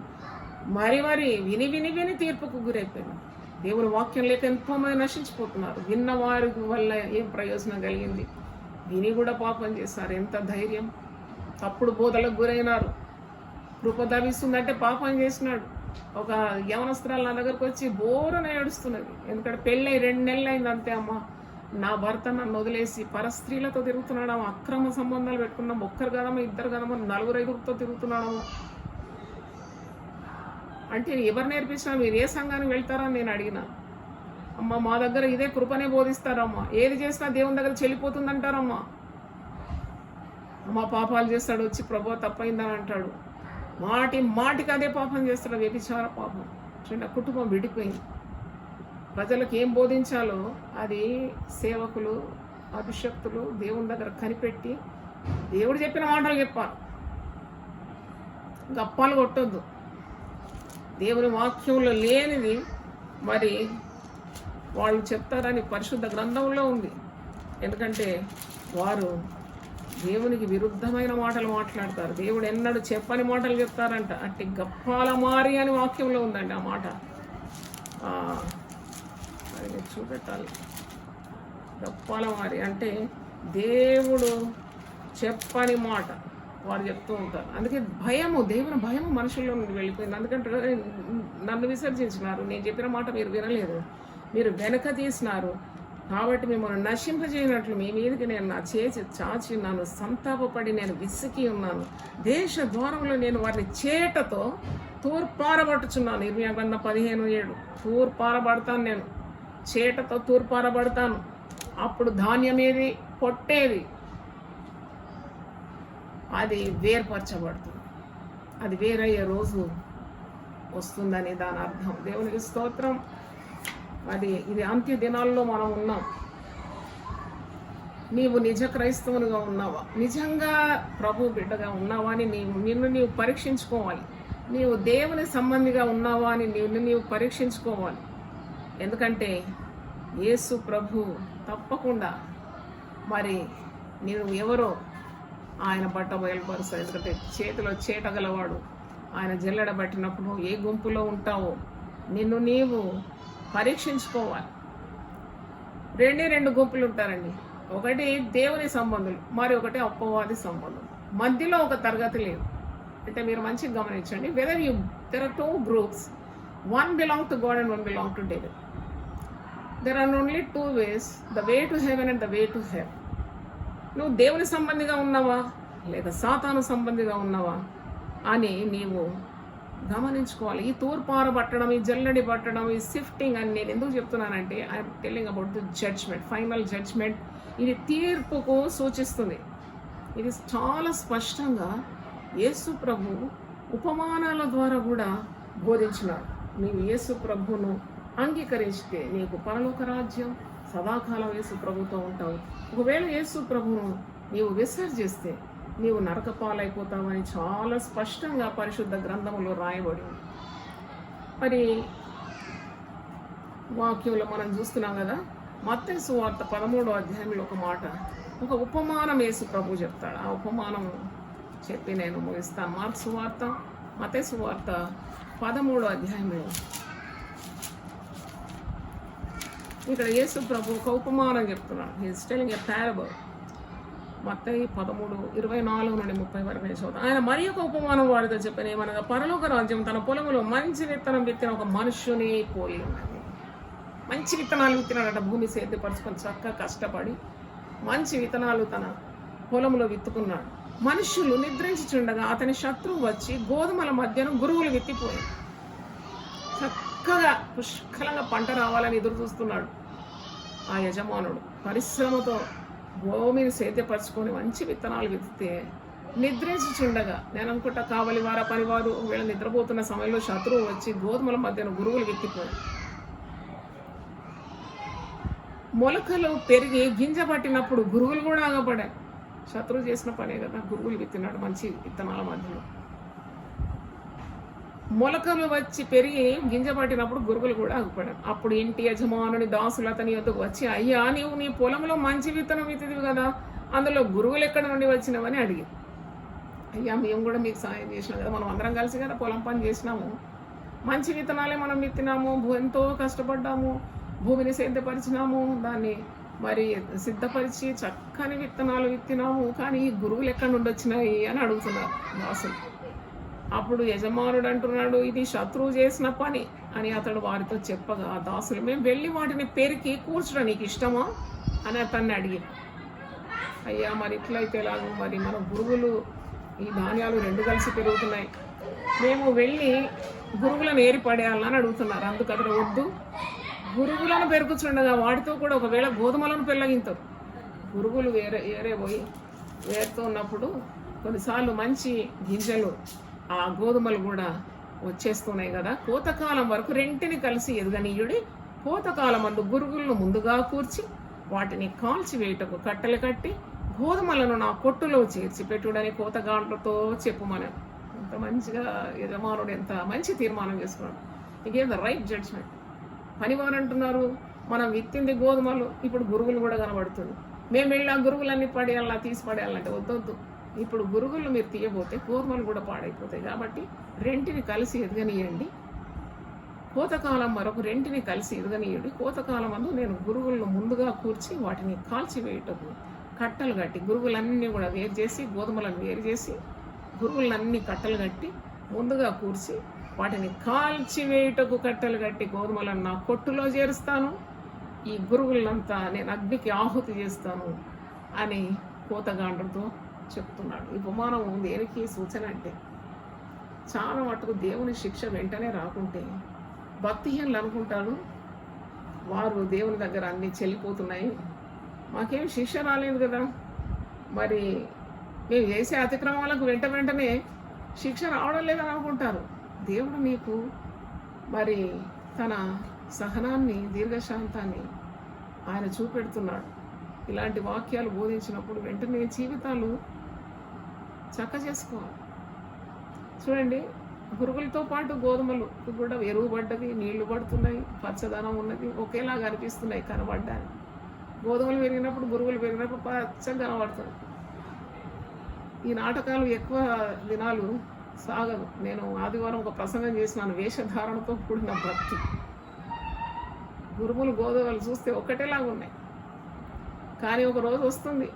మరి విని విని విని తీర్పుకు గురైపోయినారు. దేవుని వాక్యం లేక ఎంతోమంది నశించిపోతున్నారు. విన్న వారి వల్ల ఏం ప్రయోజనం కలిగింది? విని కూడా పాపం చేస్తారు. ఎంత ధైర్యం! తప్పుడు బోధలకు గురైనారు. కృప దవిస్తుందంటే పాపం చేసినాడు. ఒక యవనస్త్రాలు నా దగ్గరకు వచ్చి బోరన ఏడుస్తున్నది. ఎందుకంటే పెళ్ళై 2 నెలలు అయింది అంతే. అమ్మ, నా భర్త నన్ను వదిలేసి పరస్త్రీలతో తిరుగుతున్నాడమ్మ, అక్రమ సంబంధాలు పెట్టుకున్నాం, ఒక్కరు కదమ్మా, 2 కదమ్మా, 4-5తో తిరుగుతున్నాడమ్మ. అంటే ఎవరు నేర్పించినా, మీరు ఏ సంఘానికి వెళ్తారని నేను అడిగిన. అమ్మ, మా దగ్గర ఇదే కృపనే బోధిస్తారమ్మా, ఏది చేసినా దేవుని దగ్గర చెల్లిపోతుందంటారమ్మా. అమ్మ, పాపాలు చేస్తాడు, వచ్చి ప్రభు తప్పైందని అంటాడు. మాటికి అదే పాపం చేస్తాడు, వ్యభిచార పాపం. చూడండి, కుటుంబం విడిపోయింది. ప్రజలకు ఏం బోధించాలో అది సేవకులు, అభిషక్తులు దేవుని దగ్గర కనిపెట్టి దేవుడు చెప్పిన మాటలు చెప్పాలి. గప్పాలు కొట్టొద్దు. దేవుని వాక్యంలో లేనిది మరి వాళ్ళు చెప్తారని పరిశుద్ధ గ్రంథంలో ఉంది. ఎందుకంటే వారు దేవునికి విరుద్ధమైన మాటలు మాట్లాడతారు. దేవుడు ఎన్నడూ చెప్పని మాటలు చెప్తారంట. అంటే గప్పాల మారి అని వాక్యంలో ఉందండి ఆ మాట. అది చూపెట్టాలి. గప్పాల మారి అంటే దేవుడు చెప్పని మాట వారు చెప్తూ ఉంటారు. అందుకే భయము, దేవుని భయము మనుషుల్లో నుండి వెళ్ళిపోయింది. అందుకంటే నన్ను విసర్జించినారు, నేను చెప్పిన మాట మీరు వినలేదు, మీరు వెనక తీసినారు, కాబట్టి మిమ్మల్ని నశింపజేయనట్లు మీ మీదకి నేను నా చేసి చాచి ఉన్నాను. సంతాపపడి నేను విసికి ఉన్నాను. దేశ ద్వారంలో నేను వారిని చేటతో తూర్పారబట్టుచున్నాను. ఇర్మియా గ్రంథం 15:7. తూర్పారబడతాను, నేను చేటతో తూర్పారబడతాను. అప్పుడు ధాన్యమేది, పొట్టేది, అది వేర్పరచబడుతుంది. అది వేరయ్యే రోజు వస్తుందని దాని అర్థం. దేవునికి స్తోత్రం. ఇది అంత్య దినాల్లో మనం ఉన్నాం. నీవు నిజ క్రైస్తవునిగా ఉన్నావా, నిజంగా ప్రభు బిడ్డగా ఉన్నావా అని నిన్ను నీవు పరీక్షించుకోవాలి. నీవు దేవుని సంబంధిగా ఉన్నావా అని నీవు పరీక్షించుకోవాలి. ఎందుకంటే యేసు ప్రభు తప్పకుండా మరి నీవు ఎవరో ఆయన బట్ట బయలుపరుస్తాడు. ఎందుకంటే చేతిలో చేటగలవాడు. ఆయన జల్లెడ పట్టినప్పుడు ఏ గుంపులో ఉంటావో నిన్ను నీవు పరీక్షించుకోవాలి. 2 గుంపులు ఉంటారండి. ఒకటి దేవుని సంబంధులు, మరి ఒకటి అపవాది సంబంధులు. మధ్యలో ఒక తరగతి లేదు. అంటే మీరు మంచిగా గమనించండి. there are 2 groups. One belong to God and one belong to devil. There are only 2 ways, the way to heaven and the way to hell. నువ్వు దేవుని సంబంధిగా ఉన్నావా లేక సాతాను సంబంధిగా ఉన్నావా అని నీవు గమనించుకోవాలి. ఈ తూర్పార పట్టడం, ఈ జల్లడి పట్టడం, ఈ సిఫ్టింగ్ అని నేను ఎందుకు చెప్తున్నానంటే I'm telling about the judgment, final judgment. ఇది తీర్పుకు సూచిస్తుంది. ఇది చాలా స్పష్టంగా యేసు ప్రభు ఉపమానాల ద్వారా కూడా బోధించినాడు. నీవు యేసు ప్రభువును అంగీకరిస్తే నీకు పరలోక రాజ్యం, సదాకాలం యేసు ప్రభుతో ఉంటావు. ఒకవేళ యేసు ప్రభువును నీవు విసర్జిస్తే నీవు నరక పాలైపోతావని చాలా స్పష్టంగా పరిశుద్ధ గ్రంథంలో రాయబడింది. మరి వాక్యంలో మనం చూస్తున్నాం కదా, మత్తయి సువార్త 13వ అధ్యాయంలో ఒక మాట, ఒక ఉపమానం యేసు ప్రభు చెప్తాడు. ఆ ఉపమానం చెప్పి నేను ముగిస్తాను. మార్కు సువార్త, మత్తయి సువార్త 13వ అధ్యాయంలో ఇక్కడ యేసు ప్రభు ఒక ఉపమానం చెప్తున్నాడు. హీస్ టెల్లింగ్ ఎ పారబుల్. మత్తయి 13:24-30 వరకు నేను చదువుతాను. ఆయన మరి ఒక ఉపమానం వారితో చెప్పిన ఏమనగా, పరలోక రాజ్యం తన పొలంలో మంచి విత్తనం విత్తిన ఒక మనుష్యుని పోలి ఉన్నది. మంచి విత్తనాలు విత్తినాడట. భూమి సేద్యపరుచుకొని చక్కగా కష్టపడి మంచి విత్తనాలు తన పొలంలో విత్తుకున్నాడు. మనుష్యులు నిద్రించుచుండగా అతని శత్రువు వచ్చి గోధుమల మధ్యన గురువులు విత్తిపోయాడు. చక్కగా పుష్కలంగా పంట రావాలని ఎదురు చూస్తున్నాడు ఆ యజమానుడు. పరిశ్రమతో భూమిని సేద్యపరచుకొని మంచి విత్తనాలు విత్తితే నిద్రించుచుండగా, నేను అనుకుంటా కావలి వార పనివారు వీళ్ళ నిద్రపోతున్న సమయంలో శత్రువు వచ్చి గోధుమల మధ్యన గురువులు విత్తిపోయాడు. మొలకలు పెరిగి గింజ పట్టినప్పుడు గురువులు కూడా ఆగపడాయి. శత్రువు చేసిన పనే కదా, గురువులు విత్తినాడు మంచి విత్తనాల మధ్యలో. మొలకలు వచ్చి పెరిగి గింజ పట్టినప్పుడు గురువులు కూడా ఆగిపోయాడు. అప్పుడు ఇంటి యజమానుని దాసులు అతని వద్దకు వచ్చి, అయ్యా నీవు నీ పొలంలో మంచి విత్తనం విత్తిదివి కదా, అందులో గురువులు ఎక్కడ నుండి వచ్చినవని అడిగి. అయ్యా మేము కూడా మీకు సాయం చేసినాం కదా, మనం అందరం కలిసి కదా పొలం పని చేసినాము, మంచి విత్తనాలే మనం విత్తినాము, ఎంతో కష్టపడ్డాము, భూమిని సిద్ధపరిచినాము, దాన్ని మరి సిద్ధపరిచి చక్కని విత్తనాలు విత్తినాము, కానీ ఈ గురువులు ఎక్కడి నుండి వచ్చినాయి అని అడుగుతున్నారు దాసులు. అప్పుడు యజమానుడు అంటున్నాడు, ఇది శత్రువు చేసిన పని అని అతడు వారితో చెప్పగా, దాసులు మేము వెళ్ళి వాటిని పెరికి కూర్చడం నీకు ఇష్టమా అని అతన్ని అడిగి. అయ్యా మరి ఇట్లయితే ఎలాగో, మరి మన గురువులు ఈ ధాన్యాలు రెండు కలిసి పెరుగుతున్నాయి, మేము వెళ్ళి గురువులను ఏరిపడేయాలని అడుగుతున్నారు. అందుకు అతడు వద్దు, గురువులను పెరుగుచుండగా వాటితో కూడా ఒకవేళ గోధుమలను పెళ్ళగింతారు. గురువులు వేరే పోయి వేరుతో ఉన్నప్పుడు కొన్నిసార్లు మంచి గింజలు ఆ గోధుమలు కూడా వచ్చేస్తున్నాయి కదా, కోతకాలం వరకు రెంటిని కలిసి ఎదగనీయుడి, కోతకాలం అందు గురుగులను ముందుగా కూర్చి వాటిని కాల్చివేయటకు కట్టెలు కట్టి గోధుమలను నా కొట్టులో చేర్చి పెట్టుడని కోతగాండ్లతో చెప్పుమన్నాను. ఎంత మంచిగా యజమానుడు ఎంత మంచి తీర్మానం చేసుకున్నాడు. ఇగేం ద రైట్ జడ్జ్మెంట్. పనివారు అంటున్నారు మనం విత్తింది గోధుమలు, ఇప్పుడు గురుగులు కూడా కనబడుతుంది, మేము వెళ్ళి ఆ గురుగులన్నీ పడేయాలా తీసి పడేయాలంటే వద్దొద్దు. ఇప్పుడు గురుగులు మీరు తీయబోతే గోధుమలు కూడా పాడైపోతాయి, కాబట్టి రెంటిని కలిసి ఎదగనీయండి, కోతకాలం మరొక రెంటిని కలిసి ఎదగనీయండి, కోతకాలం అందు నేను గురుగులను ముందుగా కూర్చి వాటిని కాల్చివేయటకు కట్టలు కట్టి, గురుగులన్నీ కూడా వేరు చేసి గోధుమలను వేరు చేసి గురుగులన్నీ కట్టలు కట్టి ముందుగా కూర్చి వాటిని కాల్చివేయటకు కట్టలు కట్టి గోధుమలను నా కొట్టులో చేరుస్తాను, ఈ గురుగులంతా నేను అగ్నికి ఆహుతి చేస్తాను అని కోతగాండ్రతో చెప్తున్నాడు. ఈ ఉపమానం దేనికి సూచన అంటే, చాలా మటుకు దేవుని శిక్ష వెంటనే రాకుంటే భక్తిహీనులు అనుకుంటారు వారు దేవుని దగ్గర అన్నీ చెల్లిపోతున్నాయి, మాకేం శిక్ష రాలేదు కదా, మరి మేము చేసే అతిక్రమాలకు వెంటనే శిక్ష రావడం లేదని అనుకుంటారు. దేవుడు నీకు మరి తన సహనాన్ని, దీర్ఘశాంతాన్ని ఆయన చూపెడుతున్నాడు. ఇలాంటి వాక్యాలు బోధించినప్పుడు వెంటనే జీవితాలు చక్క చేసుకోవాలి. చూడండి, గురుగులతో పాటు గోధుమలు కూడా ఎరువు పడ్డది, నీళ్లు పడుతున్నాయి, పచ్చదనం ఉన్నది, ఒకేలాగా అనిపిస్తున్నాయి కనబడ్డానికి. గోధుమలు పెరిగినప్పుడు గురుగులు పెరిగినప్పుడు పచ్చగా కనబడుతుంది. ఈ నాటకాలు ఎక్కువ దినాలు సాగదు. నేను ఆదివారం ఒక ప్రసంగం చేసినాను, వేషధారణతో కూడిన భక్తి. గురుగులు గోధుమలు చూస్తే ఒక్కటేలాగా ఉన్నాయి, కానీ ఒక రోజు వస్తుంది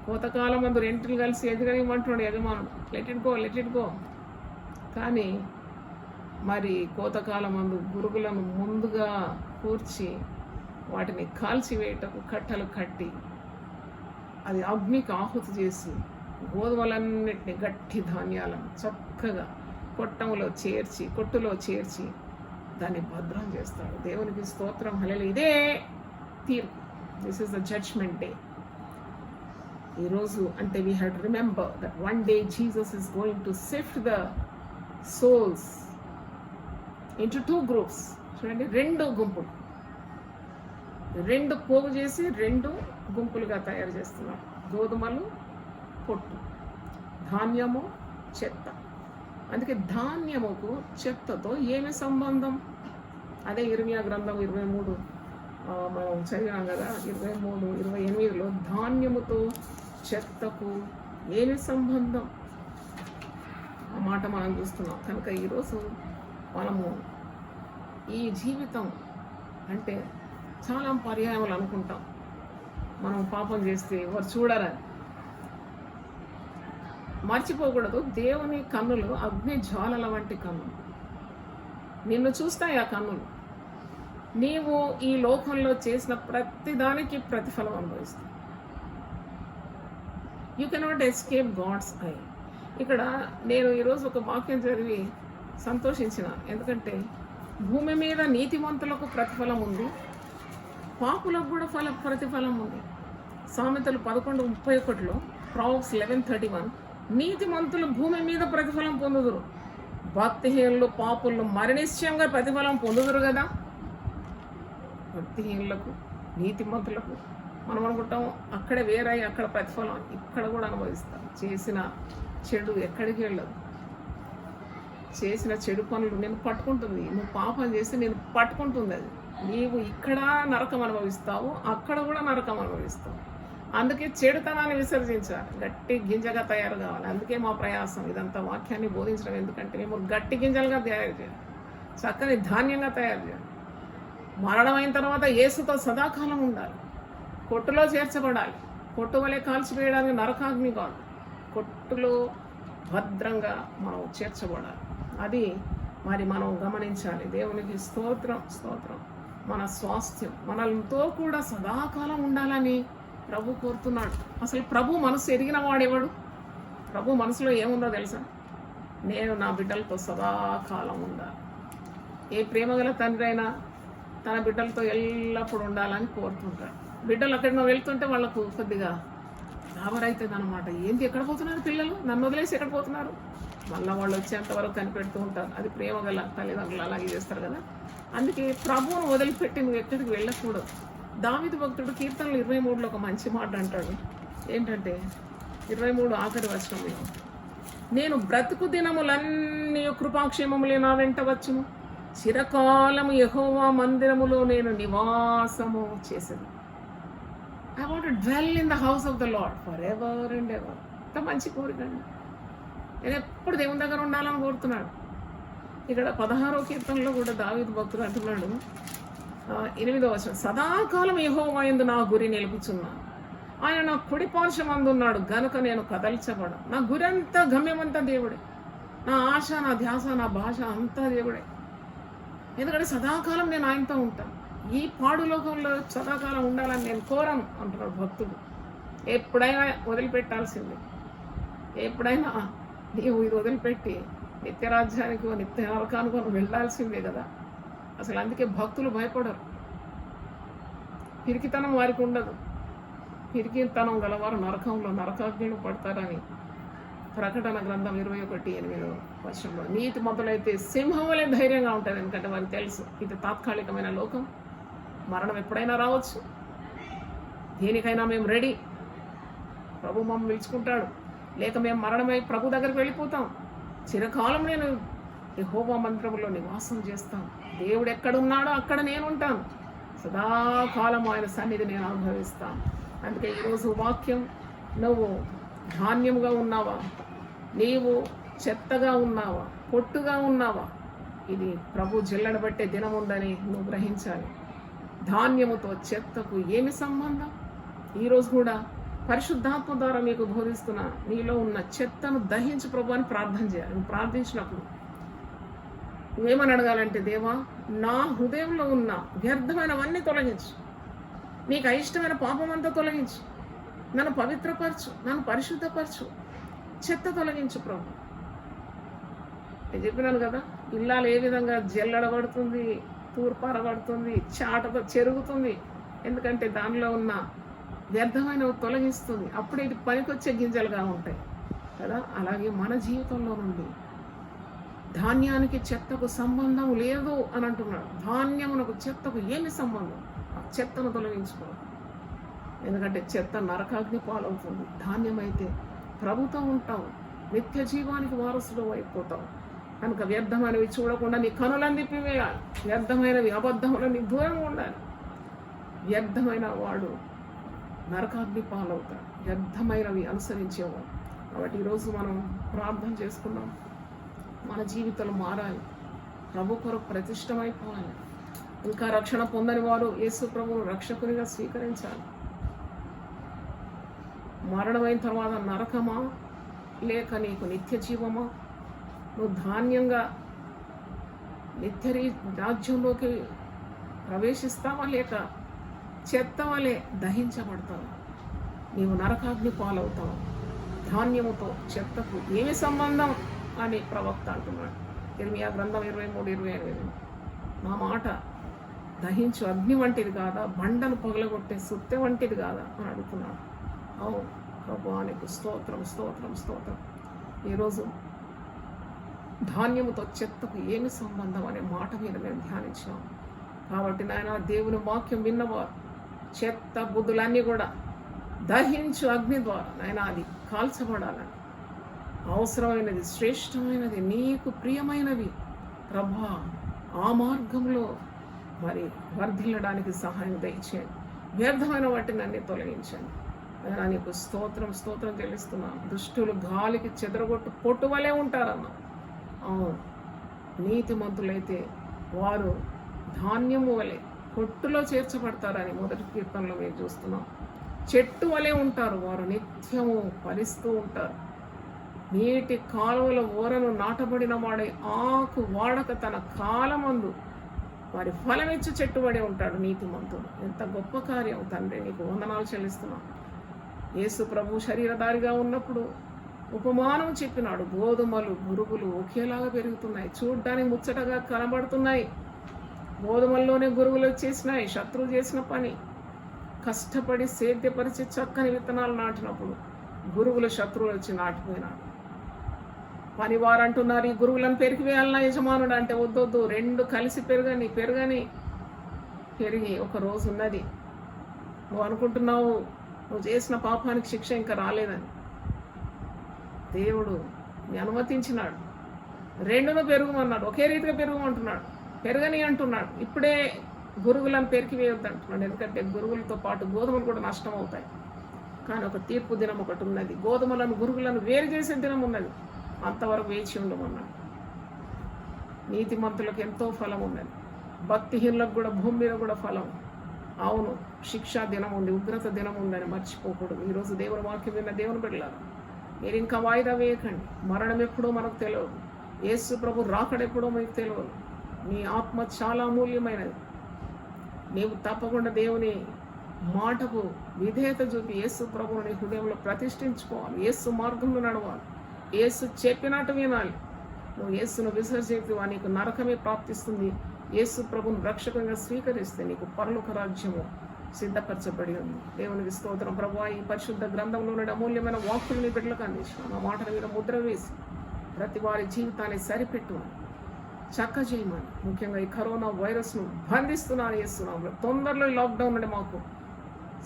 కోతకాలం అందు రెంటిని కలిసి ఎదగనివ్వమంటున్నాడు యజమానుడు. Let it go. కానీ మరి కోతకాలం అందు గురుగులను ముందుగా కూర్చి వాటిని కాల్చివేయటకు కట్టలు కట్టి అది అగ్నికి ఆహుతి చేసి గోధుమలన్నిటిని గట్టి ధాన్యాలను చక్కగా కొట్టులో చేర్చి దాన్ని భద్రం చేస్తాడు. దేవునికి స్తోత్రం, హల్లెలూయా. ఇదే తీర్పు. This is the judgment day. ఈరోజు అంటే we have to remember that one day Jesus is going to sift the souls into 2 groups. చూడండి, 2 గుంపులు, 2 పోగు చేసి 2 గుంపులుగా తయారు చేస్తున్నారు. గోధుమలు, పొట్టు, ధాన్యము, చెత్త. అందుకే ధాన్యముకు చెత్తతో ఏమి సంబంధం? అదే ఇర్మియా గ్రంథం 23 మనం చదివాం కదా, 23:28లో ధాన్యముతో చెత్తకు ఏమి సంబంధం? ఆ మాట మనం చూస్తున్నాం. కనుక ఈరోజు మనము ఈ జీవితం అంటే చాలా పర్యాయములు అనుకుంటాం. మనం పాపం చేస్తే వారు చూడరని మర్చిపోకూడదు. దేవుని కన్నులు అగ్ని జ్వాలల వంటి కన్నులు. నిన్ను చూస్తాయి ఆ కన్నులు. నీవు ఈ లోకంలో చేసిన ప్రతి దానికి ప్రతిఫలం అనుభవిస్తావు. You cannot escape God's eye. ఇక్కడ నేను ఈరోజు ఒక వాక్యం చదివి సంతోషించిన. ఎందుకంటే భూమి మీద నీతిమంతులకు ప్రతిఫలం ఉంది, పాపులకు కూడా ప్రతిఫలం ఉంది. సామెతలు 11:31లో, ప్రావెర్బ్స్ 11:31, నీతిమంతులు భూమి మీద ప్రతిఫలం పొందుదురు, భక్తిహీనులు పాపులను మరణిశ్చయంగా ప్రతిఫలం పొందుదురు కదా. భక్తిహీనులకు, నీతిమంతులకు మనం అనుకుంటాం అక్కడే వేరే, అక్కడ ప్రతిఫలం ఇక్కడ కూడా అనుభవిస్తాం. చేసిన చెడు ఎక్కడికి వెళ్ళదు. చేసిన చెడు పనులు నేను పట్టుకుంటుంది. నువ్వు పాపం చేసి నేను పట్టుకుంటుంది. అది నీవు ఇక్కడ నరకం అనుభవిస్తావు, అక్కడ కూడా నరకం అనుభవిస్తావు. అందుకే చెడుతనాన్ని విసర్జించాలి, గట్టి గింజగా తయారు కావాలి. అందుకే మా ప్రయాసం ఇదంతా వాక్యాన్ని బోధించడం. ఎందుకంటే మేము గట్టి గింజలుగా తయారు చేయాలి, చక్కని ధాన్యంగా తయారు చేయాలి. మరణం అయిన తర్వాత యేసుతో సదాకాలం ఉండాలి, కొట్టులో చేర్చబడాలి. కొట్టు వలె కాల్చివేయడానికి నరకాగ్ని కాదు, కొట్టులో భద్రంగా మనం చేర్చబడాలి. అది మరి మనం గమనించాలి. దేవునికి స్తోత్రం, స్తోత్రం. మన స్వాస్థ్యం మనతో కూడా సదాకాలం ఉండాలని ప్రభు కోరుతున్నాడు. అసలు ప్రభు మనసు ఎరిగిన వాడేవాడు? ప్రభు మనసులో ఏముందో తెలుసా? నేను నా బిడ్డలతో సదాకాలం ఉండాలి. ఏ ప్రేమగల తండ్రి అయినా తన బిడ్డలతో ఎల్లప్పుడూ ఉండాలని కోరుతుంటాడు. బిడ్డలు అక్కడికి వెళ్తుంటే వాళ్ళకు కొద్దిగా దాబరైతుంది అనమాట. ఏంటి, ఎక్కడ పోతున్నారు పిల్లలు, నన్ను వదిలేసి ఎక్కడ పోతున్నారు? మళ్ళీ వాళ్ళు వచ్చేంత వరకు కనిపెడుతూ ఉంటారు. అది ప్రేమ గల తల్లిదండ్రులు అలాగే చేస్తారు కదా. అందుకే ప్రభువును వదిలిపెట్టి నువ్వు ఎక్కడికి వెళ్ళకూడదు. దావీదు భక్తుడు కీర్తనలు 23లో ఒక మంచి మాట అంటాడు. ఏంటంటే 23 ఆఖరి వచనంలో, నేను బ్రతుకు దినములన్నీ కృపాక్షేమములే నా వెంట వచ్చును, చిరకాలము యెహోవా మందిరములో నేను నివాసము చేసేది. I want to dwell in the house of the lord for ever and ever. ఇంత మంచి కోరిక అండి. నేను ఎప్పుడు దేవుని దగ్గర ఉండాలని కోరుతున్నాడు. ఇక్కడ 16వ కీర్తనలో కూడా దావీదు భక్తుడు అంటున్నాడు, 8వ వచనం, సదాకాలం యెహోవా యందు నా గురి నిలుపుచున్నా, ఆయన నా కుడి పార్శ్వమందు ఉన్నాడు గనుక నేను కదల్చబడ. నా గురి అంతా, గమ్యమంతా దేవుడే. నా ఆశ, నా ధ్యాస, నా భాష అంతా దేవుడే. ఎందుకంటే సదాకాలం నేను ఆయనతో ఉంటాను. ఈ పాడు లోకంలో సదాకాలం ఉండాలని నేను కోరను అంటున్నాడు భక్తుడు. ఎప్పుడైనా వదిలిపెట్టాల్సిందే. ఎప్పుడైనా నీవు ఇది వదిలిపెట్టి నిత్యరాజ్యానికి, నిత్య నరకానికి వెళ్ళాల్సిందే కదా. అసలు అందుకే భక్తులు భయపడరు. పిరికితనం వారికి ఉండదు. పిరికితనం గలవారు నరకంలో నరకాగ్నిలో పడతారని ప్రకటన గ్రంథం 21:8 నీతి మొదలైతే సింహం వలె ధైర్యంగా ఉంటుంది. ఎందుకంటే వారికి తెలుసు ఇది తాత్కాలికమైన లోకం, మరణం ఎప్పుడైనా రావచ్చు, దేనికైనా మేము రెడీ. ప్రభు మమ్మల్ని పిలుచుకుంటాడు, లేక మేము మరణమై ప్రభు దగ్గరికి వెళ్ళిపోతాం. చిరకాలం నేను యెహోవా మందిరములో నివాసం చేస్తాను. దేవుడు ఎక్కడున్నాడో అక్కడ నేను ఉంటాను. సదాకాలం ఆయన సన్నిధి నేను అనుభవిస్తాను. అందుకే ఈరోజు వాక్యం, నువ్వు ధాన్యముగా ఉన్నావా, నీవు చెత్తగా ఉన్నావా, పొట్టుగా ఉన్నావా, ఇది ప్రభు జిల్లడబట్టే దినం ఉందని నువ్వు గ్రహించాలి. ధాన్యముతో చెత్తకు ఏమి సంబంధం? ఈరోజు కూడా పరిశుద్ధాత్మ ద్వారా మీకు బోధిస్తున్నా, నీలో ఉన్న చెత్తను దహించు ప్రభు అని ప్రార్థన చేయాలి. నువ్వు ప్రార్థించినప్పుడు నువ్వేమని అడగాలంటే, దేవా నా హృదయంలో ఉన్న వ్యర్థమైనవన్నీ తొలగించు, నీకు అయిష్టమైన పాపం అంతా తొలగించు, నన్ను పవిత్రపరచు, నన్ను పరిశుద్ధపరచు, చెత్త తొలగించు ప్రభు. నేను చెప్పినాను కదా, ఇల్లాలు ఏ విధంగా జల్లడబడుతుంది, తూర్పారబడుతుంది, చాటతో చెరుగుతుంది. ఎందుకంటే దానిలో ఉన్న వ్యర్థమైనవి తొలగిస్తుంది. అప్పుడు ఇది పనికొచ్చే గింజలుగా ఉంటాయి కదా. అలాగే మన జీవితంలో నుండి ధాన్యానికి చెత్తకు సంబంధం లేదు అని అంటున్నాడు. ధాన్యమునకు చెత్తకు ఏమి సంబంధం? ఆ చెత్తను తొలగించుకోవాలి. ఎందుకంటే చెత్త నరకాగ్ని పాలవుతుంది. ధాన్యం అయితే ప్రభుత్వం ఉంటావు, నిత్య జీవానికి వారసుడు అయిపోతావు. కనుక వ్యర్థమైనవి చూడకుండా నీ కనులను తిప్పివేయాలి. వ్యర్థమైనవి అబద్ధములని దూరంగా ఉండాలి. వ్యర్థమైన వాడు నరకాగ్ని పాలవుతాడు, వ్యర్థమైనవి అనుసరించేవాడు. కాబట్టి ఈరోజు మనం ప్రార్థన చేసుకున్నాం. మన జీవితాలు మారాలి, ప్రభు కొరకు ప్రతిష్టమైపోవాలి. ఇంకా రక్షణ పొందని వారు యేసు ప్రభువును రక్షకునిగా స్వీకరించాలి. మరణమైన తర్వాత నరకమా లేక నీకు నిత్య జీవమా? నువ్వు ధాన్యంగా నిత్య రాజ్యంలోకి ప్రవేశిస్తావా లేక చెత్త వలె దహించబడతావు? నీవు నరకాగ్ని పాలవుతావు. ధాన్యముతో చెత్తకు ఏమి సంబంధం అని ప్రవక్త అంటున్నాడు. ఇర్మియా గ్రంథం 23:28. నా మాట దహించు అగ్ని వంటిది కాదా, బండను పగలగొట్టే సుత్తె వంటిది కాదా అని అడుగుతున్నాడు. అవును ప్రభువా, నీకు స్తోత్రం స్తోత్రం స్తోత్రం. ఈరోజు ధాన్యముతో చెత్తకు ఏమి సంబంధం అనే మాట మీద మేము ధ్యానించాం. కాబట్టి నాయన, దేవుని వాక్యం విన్నవారు చెత్త బుద్ధులన్నీ కూడా దహించు అగ్ని ద్వారా నాయన అది కాల్చబడాలని, అవసరమైనది శ్రేష్టమైనది నీకు ప్రియమైనవి ప్రభా ఆ మార్గంలో మరి వర్ధిల్లడానికి సహాయం దయచేయండి. వ్యర్థమైన వాటిని అన్ని తొలగించండి. అయినా నీకు స్తోత్రం స్తోత్రం చెల్లిస్తున్నాను. దుష్టులు గాలికి చెదరగొట్టు పొట్టు వలె ఉంటారన్నా. అవును, నీతిమంతులైతే వారు ధాన్యము వలె పొట్టులో చేర్చబడతారని మొదటి కీర్తనలో మేము చూస్తున్నాం. చెట్టు వలె ఉంటారు, వారు నిత్యము ఫలిస్తూ ఉంటారు. నీటి కాలువల ఓరను నాటబడిన వాడే ఆకు వాడక తన కాలమందు వారి ఫలమిచ్చి చెట్టుబడి ఉంటాడు నీతిమంతుడు. ఎంత గొప్ప కార్యం తండ్రి, నీకు వందనాలు చెల్లిస్తున్నాను. యేసు ప్రభు శరీరధారిగా ఉన్నప్పుడు ఉపమానం చెప్పినాడు. గోధుమలు గురుగులు ఒకేలాగా పెరుగుతున్నాయి, చూడ్డానికి ముచ్చటగా కనబడుతున్నాయి. గోధుమల్లోనే గురుగులు వచ్చేసినాయి. శత్రువు చేసిన పని కష్టపడి సేద్యపరిచి చక్కని విత్తనాలు నాటినప్పుడు గురుగుల శత్రువులు వచ్చి నాటిపోయినాడు. పనివారు అంటున్నారు, ఈ గురువులను పెరిగివేయాలన్నా యజమానుడు అంటే వద్దొద్దు, రెండు కలిసి పెరగని పెరిగి ఒక రోజు ఉన్నది. నువ్వు అనుకుంటున్నావు నువ్వు చేసిన పాపానికి శిక్ష ఇంకా రాలేదని. దేవుడు అనుమతించినాడు, రెండును పెరుగుమన్నాడు. ఒకే రీతిగా పెరుగుమంటున్నాడు, పెరగని అంటున్నాడు. ఇప్పుడే గురుగులను పెరికివేయొద్దు అంటున్నాడు. ఎందుకంటే గురుగులతో పాటు గోధుమలు కూడా నష్టం అవుతాయి. కానీ ఒక తీర్పు దినం ఒకటి ఉన్నది, గోధుమలను గురుగులను వేరు చేసే దినం ఉన్నది. అంతవరకు వేచి ఉండమన్నాడు. నీతిమంతులకు ఎంతో ఫలం ఉన్నది, భక్తిహీనులకు కూడా భూమి మీద కూడా ఫలం. అవును, శిక్షా దినం ఉంది, ఉగ్రత దినం ఉందని మర్చిపోకూడదు. ఈరోజు దేవుని వాక్యం విన్న దేవుని బిడ్డలారా, మీరు ఇంకా వాయిదా వేయకండి. మరణం ఎప్పుడో మనకు తెలియదు, యేసు ప్రభు రాకడెప్పుడో మీకు తెలియదు. నీ ఆత్మ చాలా అమూల్యమైనది. నీవు తప్పకుండా దేవుని మాటకు విధేయత చూపి యేసు ప్రభువుని నీ హృదయంలో ప్రతిష్ఠించుకోవాలి. యేసు మార్గంలో నడవాలి, యేసు చెప్పినట్టు వినాలి. నువ్వు యేసును విసర్జించు, నీకు నరకమే ప్రాప్తిస్తుంది. యేసు ప్రభువును రక్షకంగా స్వీకరిస్తే నీకు పరలోక రాజ్యము సిద్ధపరచబడి ఉంది. దేవునికి స్తోత్రం. ప్రభువా, ఈ పరిశుద్ధ గ్రంథంలోని అమూల్యమైన వాక్కులు నీ బిడ్డలకు అందించిన ఆ మాటల మీద ముద్ర వేసి ప్రతి వారి జీవితాన్ని సరిపెట్టుమని, చక్క చేయమని, ముఖ్యంగా ఈ కరోనా వైరస్ను బంధిస్తున్నాను చేస్తున్నాము. తొందరలో ఈ లాక్డౌన్ నుండి మాకు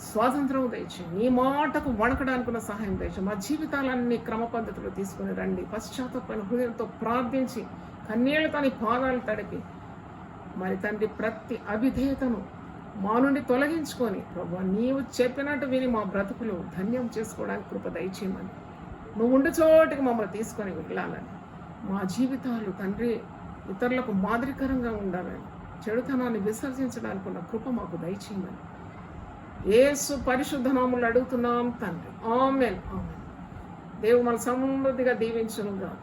స్వాతంత్రం దయచేయి. నీ మాటకు వణకడానికున్న సహాయం దయచేయి. మా జీవితాలన్నీ క్రమ పద్ధతిలో తీసుకుని రండి. పశ్చాత్తాపమైన హృదయంతో ప్రార్థించి కన్నీళ్లతో నీ పాదాలు తడిపి మరి తండ్రి ప్రతి అవిధేయతను మా నుండి తొలగించుకొని ప్రభు నీవు చెప్పినట్టు విని మా బ్రతుకులు ధన్యం చేసుకోవడానికి కృప దయచేయమని, నువ్వు ఉండు చోటికి మమ్మల్ని తీసుకొని వెళ్ళాలని, మా జీవితాలు తండ్రి ఇతరులకు మాదిరికరంగా ఉండాలని, చెడుతనాన్ని విసర్జించడానికి ఉన్న కృప మాకు దయచేయమని యేసు పరిశుద్ధ నామములో అడుగుతున్నాం తండ్రి. ఆమేన్. ఆమేన్. దేవుడు మన సమృద్ధిగా దీవించును గాక.